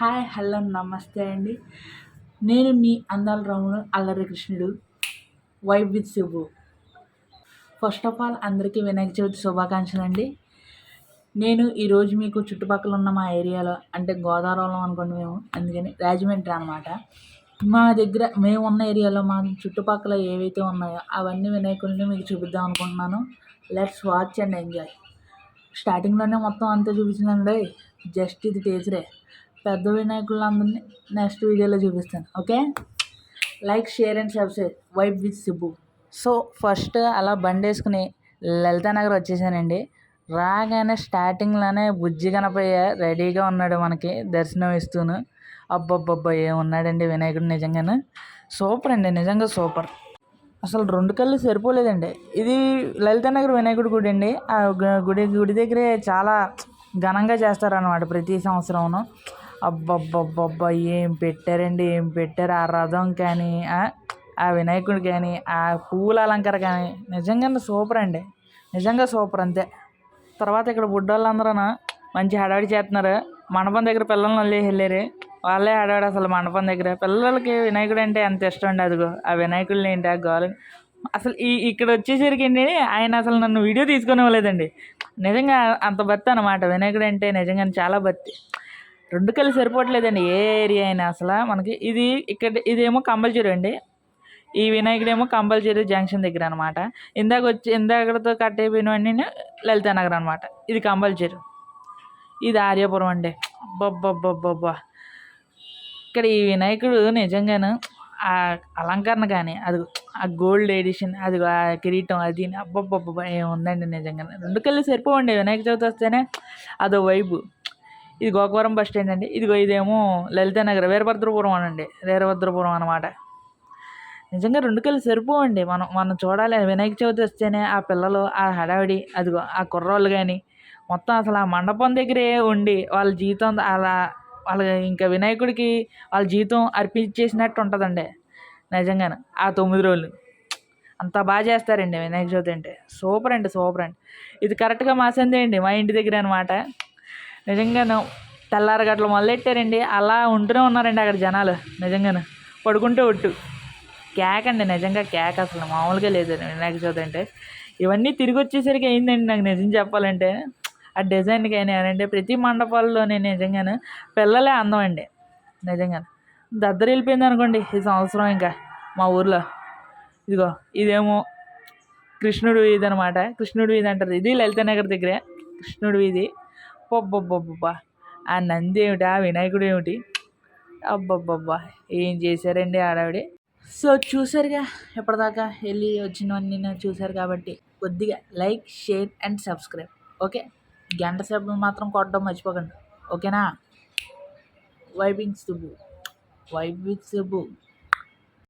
Hi hello నమస్తే అండి. నేను మీ అందాల రాముడు అల్లరి కృష్ణుడు vibe with Shubhu. First of all అందరికీ వినాయక చవితి శుభాకాంక్షలు అండి. నేను ఈరోజు మీకు చుట్టుపక్కల ఉన్న మా ఏరియాలో అంటే గోదావరిలో అనుకోండి మేము, అందుకని రాజమండ్రి అనమాట. మా దగ్గర మేము ఉన్న ఏరియాలో మా చుట్టుపక్కల ఏవైతే ఉన్నాయో అవన్నీ వినాయకుల్ని మీకు చూపిద్దాం అనుకుంటున్నాను. Let's watch and enjoy. స్టార్టింగ్లోనే మొత్తం అంతా చూపించినండి, జస్ట్ ఇది టీచరే. పెద్ద వినాయకులందరినీ నెక్స్ట్ వీడియోలో చూపిస్తాను. Okay, like share and subscribe vibe with Shubhu. So first అలా బండి వేసుకుని లలితానగర్ వచ్చేసానండి. రాగానే స్టార్టింగ్లోనే బుజ్జి గణపయ్య రెడీగా ఉన్నాడు మనకి దర్శనం ఇస్తూను. అబ్బబ్బబ్బా ఏమున్నాడండి వినాయకుడు, నిజంగానే సూపర్ అండి, నిజంగా సూపర్. అసలు రెండు కళ్ళు సరిపోలేదండి. ఇది లలితానగర్ వినాయకుడి గుడి అండి. ఆ గుడి దగ్గరే చాలా ఘనంగా చేస్తారన్నమాట ప్రతి సంవత్సరం. అబ్బబ్బబ్బబ్బా ఏం పెట్టారండి, ఏం పెట్టారు. ఆ రథం కానీ ఆ వినాయకుడు కానీ ఆ పువ్వుల అలంకారం కానీ నిజంగా సూపర్ అండి, నిజంగా సూపర్ అంతే. తర్వాత ఇక్కడ బుడ్డోళ్ళందరూ మంచి హడావిడి చేస్తున్నారు. మండపం దగ్గర పిల్లల్ని వెళ్ళారు, వాళ్ళే హడావిడి. అసలు మండపం దగ్గర పిల్లలకి వినాయకుడు అంటే ఎంత ఇష్టం అండి. అదిగో ఆ వినాయకుడిని ఏంటి ఆ గోలు. అసలు ఇక్కడ వచ్చేసరికి ఏంటి, ఆయన అసలు నన్ను వీడియో తీసుకునే వాళ్ళేదండి. నిజంగా అంత భక్తి అనమాట వినాయకుడు అంటే, నిజంగా చాలా భక్తి. రెండు కళ్ళు సరిపోవట్లేదండి ఏ ఏరియా అయినా. అసలు మనకి ఇది ఇక్కడ ఇదేమో కంపల్సరీ అండి. ఈ వినాయకుడేమో కంపల్సరీ జంక్షన్ దగ్గర అనమాట. ఇందాకతో కట్ అయిపోయినవన్నీ లలితానగర్ అనమాట. ఇది కంపల్సరీ. ఇది ఆర్యాపురం అండి. అబ్బబ్బబ్బబ్బబ్బా, ఇక్కడ ఈ వినాయకుడు నిజంగాను ఆ అలంకరణ కానీ అది ఆ గోల్డ్ ఎడిషన్, అది ఆ కిరీటం, అది అబ్బబ్బబ్బా ఏముందండి నిజంగానే. రెండు కళ్ళు సరిపోవండి వినాయక చవితి వస్తేనే అదో వైబు. ఇది గోకవరం బస్ స్టాండ్ అండి. ఇదేమో లలితానగర్ వీరభద్రపురం అనండి, వీరభద్రపురం అనమాట. నిజంగా రెండు కళ్ళు సరిపోవండి. మనం చూడాలి వినాయక చవితి వస్తేనే ఆ పిల్లలు ఆ హడావిడి, అదిగో ఆ కుర్రోళ్ళు కానీ మొత్తం అసలు ఆ మండపం దగ్గరే ఉండి వాళ్ళ జీవితం అలా వాళ్ళ ఇంకా వినాయకుడికి వాళ్ళ జీవితం అర్పించేసినట్టు ఉంటుందండి నిజంగానే. ఆ 9 రోజులు అంత బాగా చేస్తారండి వినాయక చవితి అంటే. సూపర్ అండి, సూపర్ అండి. ఇది కరెక్ట్గా మా సందే అండి, మా ఇంటి దగ్గర అనమాట. నిజంగాను తెల్లారగట్లు మొదలెట్టారండి, అలా ఉంటూనే ఉన్నారండి అక్కడ జనాలు. నిజంగాను పడుకుంటే ఒట్టు కేక్ అండి, నిజంగా కేక్ అసలు మామూలుగా లేదు వినాయక చవితి అంటే. ఇవన్నీ తిరిగి వచ్చేసరికి అయిందండి నాకు నిజం చెప్పాలంటే. ఆ డిజైన్ కానీ అంటే ప్రతి మండపాల్లోనే నిజంగాను పిల్లలే అందం అండి. నిజంగానే దద్దరు వెళ్ళిపోయింది అనుకోండి ఈ సంవత్సరం. ఇంకా మా ఊర్లో ఇదిగో ఇదేమో కృష్ణుడు వీధి అనమాట. కృష్ణుడు వీధి అంటారు, ఇది లలితానగర్ దగ్గరే కృష్ణుడు వీధి. పొబ్బబ్బబ్బబ్బా, ఆ నంది ఏమిటి, ఆ వినాయకుడు ఏమిటి, అబ్బబ్బబ్బా ఏం చేశారండి ఆడావిడి. సో చూసారుగా, ఎప్పటిదాకా వెళ్ళి వచ్చినవన్నీ చూశారు కాబట్టి కొద్దిగా like share and subscribe. Okay, గంట సేపు మాత్రం కొట్టడం మర్చిపోకండి. ఓకేనా, vibing Shubhu, vibe with Shubhu.